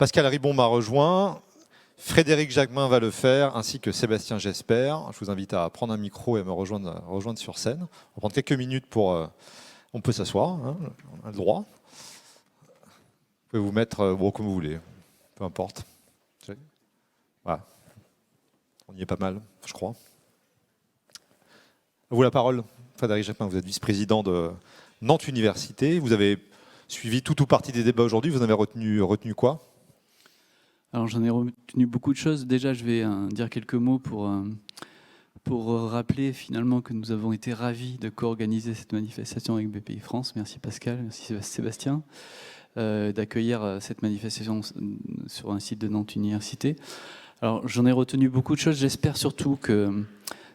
Pascal Ribon m'a rejoint. Frédéric Jacquemin va le faire, ainsi que Sébastien Gesper. Je vous invite à prendre un micro et à me rejoindre sur scène. On va prendre quelques minutes pour... on peut s'asseoir, hein, on a le droit. Vous pouvez vous mettre comme vous voulez, peu importe. Voilà. On y est pas mal, je crois. À vous la parole, Frédéric Jacquemin. Vous êtes vice-président de Nantes Université. Vous avez suivi tout ou partie des débats aujourd'hui. Vous en avez retenu quoi ? Alors j'en ai retenu beaucoup de choses. Déjà, je vais dire quelques mots pour rappeler finalement que nous avons été ravis de co-organiser cette manifestation avec BPI France. Merci Pascal, merci Sébastien, d'accueillir cette manifestation sur un site de Nantes Université. Alors j'en ai retenu beaucoup de choses. J'espère surtout que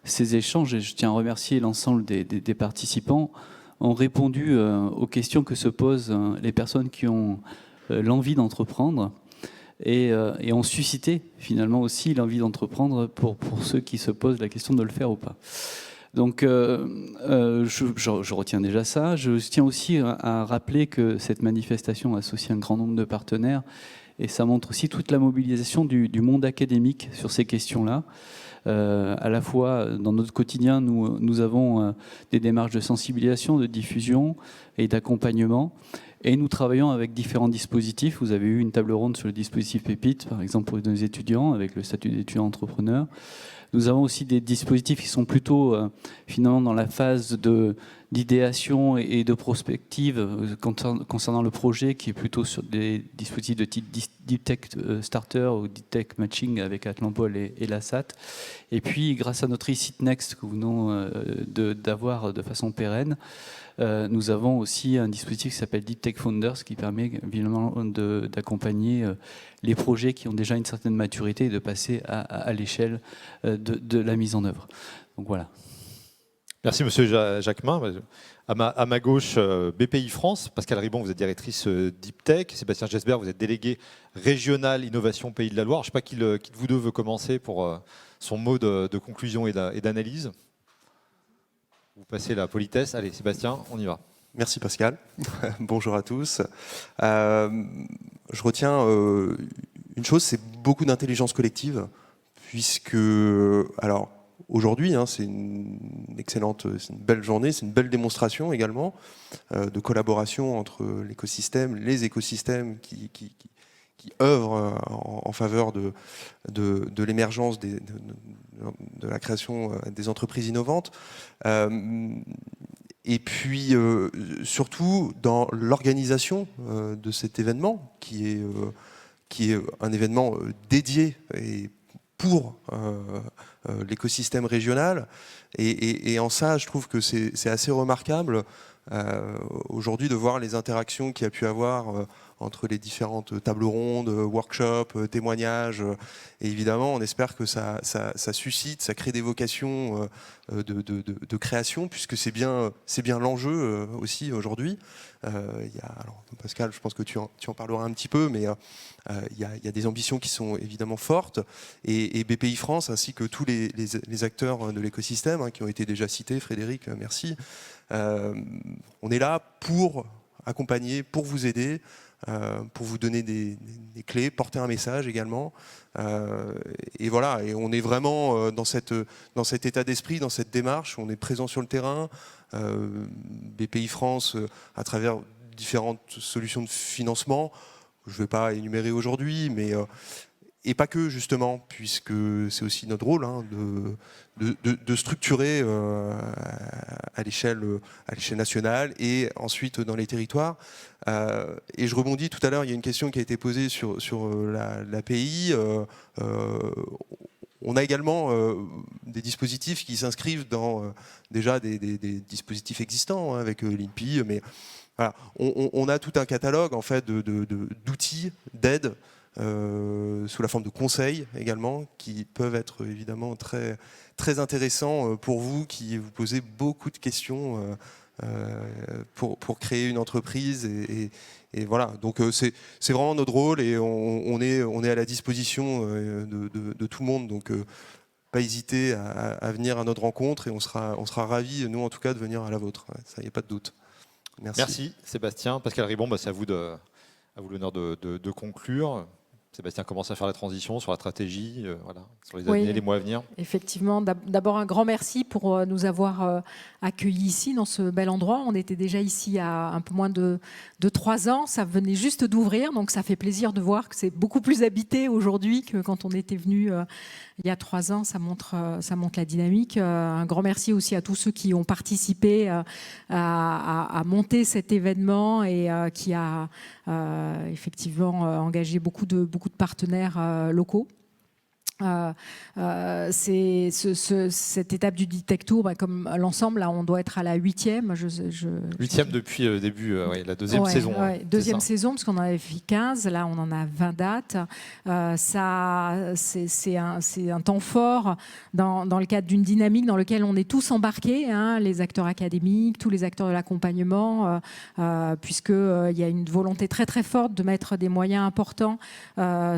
ces échanges, et je tiens à remercier l'ensemble des participants, ont répondu aux questions que se posent les personnes qui ont l'envie d'entreprendre. Et ont suscité finalement aussi l'envie d'entreprendre pour ceux qui se posent la question de le faire ou pas. Donc je retiens déjà ça. Je tiens aussi à rappeler que cette manifestation associe un grand nombre de partenaires et ça montre aussi toute la mobilisation du monde académique sur ces questions-là. À la fois dans notre quotidien, nous avons des démarches de sensibilisation, de diffusion et d'accompagnement. Et nous travaillons avec différents dispositifs. Vous avez eu une table ronde sur le dispositif Pépite, par exemple pour nos étudiants, avec le statut d'étudiant entrepreneur. Nous avons aussi des dispositifs qui sont plutôt finalement dans la phase d'idéation et de prospective concernant le projet, qui est plutôt sur des dispositifs de type Deep Tech Starter ou Deep Tech Matching avec Atlampol et la SAT. Et puis, grâce à notre e-site Next que nous venons d'avoir de façon pérenne, nous avons aussi un dispositif qui s'appelle Deep Tech Founders qui permet évidemment d'accompagner les projets qui ont déjà une certaine maturité et de passer à l'échelle de la mise en œuvre. Donc voilà. Merci Monsieur Jacquemin. À ma gauche, BPI France. Pascal Ribon, vous êtes directrice Deep Tech. Sébastien Gesber, vous êtes délégué régional innovation Pays de la Loire. Je ne sais pas qui de vous deux veut commencer pour son mot de conclusion et d'analyse. Vous passez la politesse. Allez, Sébastien, on y va. Merci Pascal. Bonjour à tous. Je retiens une chose, c'est beaucoup d'intelligence collective, puisque, alors, aujourd'hui, c'est une belle journée, c'est une belle démonstration également de collaboration entre l'écosystème, les écosystèmes qui œuvrent en faveur de l'émergence de la création des entreprises innovantes. Et puis, surtout, dans l'organisation de cet événement, qui est un événement dédié et pour l'écosystème régional. Et en ça, je trouve que c'est assez remarquable aujourd'hui de voir les interactions qu'il y a pu avoir entre les différentes tables rondes, workshops, témoignages. Et évidemment, on espère que ça suscite, ça crée des vocations de création, puisque c'est bien l'enjeu aussi aujourd'hui. Alors, Pascal, je pense que tu en parleras un petit peu, mais il y a des ambitions qui sont évidemment fortes. Et BPI France, ainsi que tous les acteurs de l'écosystème, qui ont été déjà cités, Frédéric, merci. On est là pour accompagner, pour vous aider, pour vous donner des clés, porter un message également. Et voilà, et on est vraiment dans cet état d'esprit, dans cette démarche. On est présent sur le terrain. BPI France, à travers différentes solutions de financement, je ne vais pas énumérer aujourd'hui, mais et pas que, justement, puisque c'est aussi notre rôle de structurer à l'échelle nationale et ensuite dans les territoires. Et je rebondis tout à l'heure, il y a une question qui a été posée sur l'API. On a également des dispositifs qui s'inscrivent dans déjà des dispositifs existants avec l'INPI, mais voilà, on a tout un catalogue en fait d'outils, d'aides, sous la forme de conseils également, qui peuvent être évidemment très, très intéressants pour vous qui vous posez beaucoup de questions pour créer une entreprise. Et voilà, donc c'est vraiment notre rôle et on est à la disposition de tout le monde. Donc pas hésiter à venir à notre rencontre et on sera ravis, nous en tout cas, de venir à la vôtre. Ça, il n'y a pas de doute. Merci. Merci Sébastien. Pascal Ribon, c'est à vous l'honneur de conclure. Sébastien commence à faire la transition sur la stratégie, voilà, sur les Oui. années, les mois à venir. Effectivement, d'abord un grand merci pour nous avoir accueillis ici dans ce bel endroit. On était déjà ici il y a un peu moins de 3 ans. Ça venait juste d'ouvrir, donc ça fait plaisir de voir que c'est beaucoup plus habité aujourd'hui que quand on était venu il y a 3 ans. Ça montre la dynamique. Un grand merci aussi à tous ceux qui ont participé à monter cet événement et qui a effectivement engagé beaucoup de partenaires locaux. Cette étape du Deep Tech Tour, comme l'ensemble, là, on doit être à la 8e. 8e depuis le début, la deuxième saison. Ouais, deuxième saison, parce qu'on en avait fait 15. Là, on en a 20 dates. C'est un temps fort dans le cadre d'une dynamique dans laquelle on est tous embarqués, hein, les acteurs académiques, tous les acteurs de l'accompagnement, puisqu'il y a une volonté très très forte de mettre des moyens importants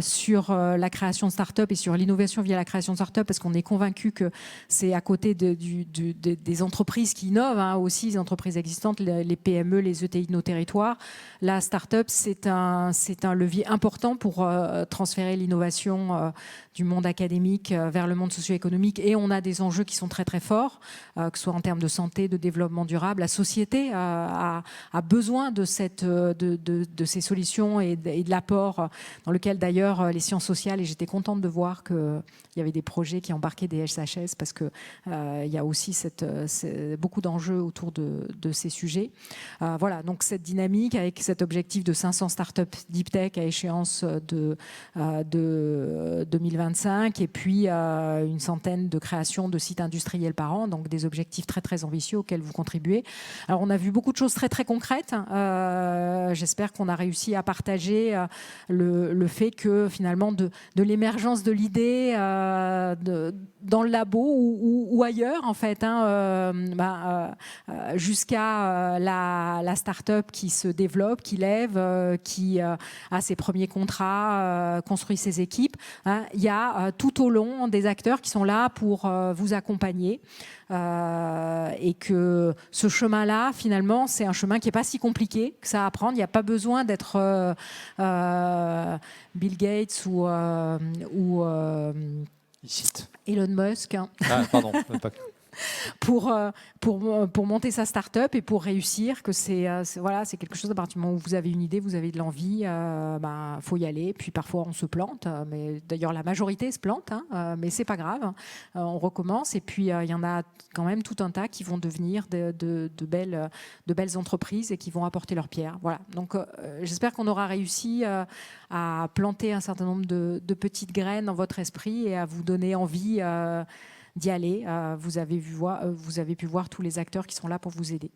sur la création de start-up et sur l'innovation via la création de start-up, parce qu'on est convaincu que c'est à côté des entreprises qui innovent, hein, aussi les entreprises existantes, les PME, les ETI de nos territoires. La start-up, c'est un levier important pour transférer l'innovation du monde académique vers le monde socio-économique, et on a des enjeux qui sont très très forts, que ce soit en termes de santé, de développement durable. La société a besoin de ces solutions et de l'apport dans lequel d'ailleurs les sciences sociales, et j'étais contente de voir qu'il y avait des projets qui embarquaient des SHS, parce qu'il y a aussi beaucoup d'enjeux autour de ces sujets. Voilà, donc cette dynamique avec cet objectif de 500 startups deep tech à échéance de 2025, et puis une centaine de créations de sites industriels par an, donc des objectifs très très ambitieux auxquels vous contribuez. Alors on a vu beaucoup de choses très très concrètes. J'espère qu'on a réussi à partager le fait que finalement de l'émergence de l'idée dans le labo ou ailleurs en fait, hein, jusqu'à la start-up qui se développe, qui lève, qui a ses premiers contrats, construit ses équipes, hein. Il y a tout au long des acteurs qui sont là pour vous accompagner, et que ce chemin-là, finalement, c'est un chemin qui n'est pas si compliqué que ça à apprendre. Il n'y a pas besoin d'être Bill Gates ou Elon Musk, hein. Ah, pardon. Pas... pour monter sa start-up et pour réussir, que c'est quelque chose, à partir du moment où vous avez une idée, vous avez de l'envie, faut y aller. Puis parfois on se plante, mais d'ailleurs la majorité se plante, hein, mais c'est pas grave, on recommence. Et puis il y en a quand même tout un tas qui vont devenir de belles entreprises et qui vont apporter leur pierre. Voilà. Donc j'espère qu'on aura réussi à planter un certain nombre de petites graines dans votre esprit et à vous donner envie d'y aller. Vous avez pu voir tous les acteurs qui sont là pour vous aider.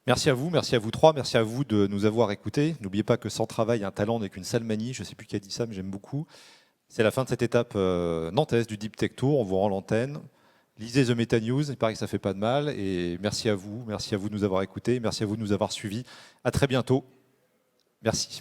Merci à vous trois, merci à vous de nous avoir écoutés. N'oubliez pas que sans travail, un talent n'est qu'une sale manie. Je ne sais plus qui a dit ça, mais j'aime beaucoup. C'est la fin de cette étape nantaise du Deep Tech Tour. On vous rend l'antenne. Lisez The Meta News, il paraît que ça ne fait pas de mal. Et merci à vous de nous avoir écoutés, merci à vous de nous avoir suivis. À très bientôt. Merci.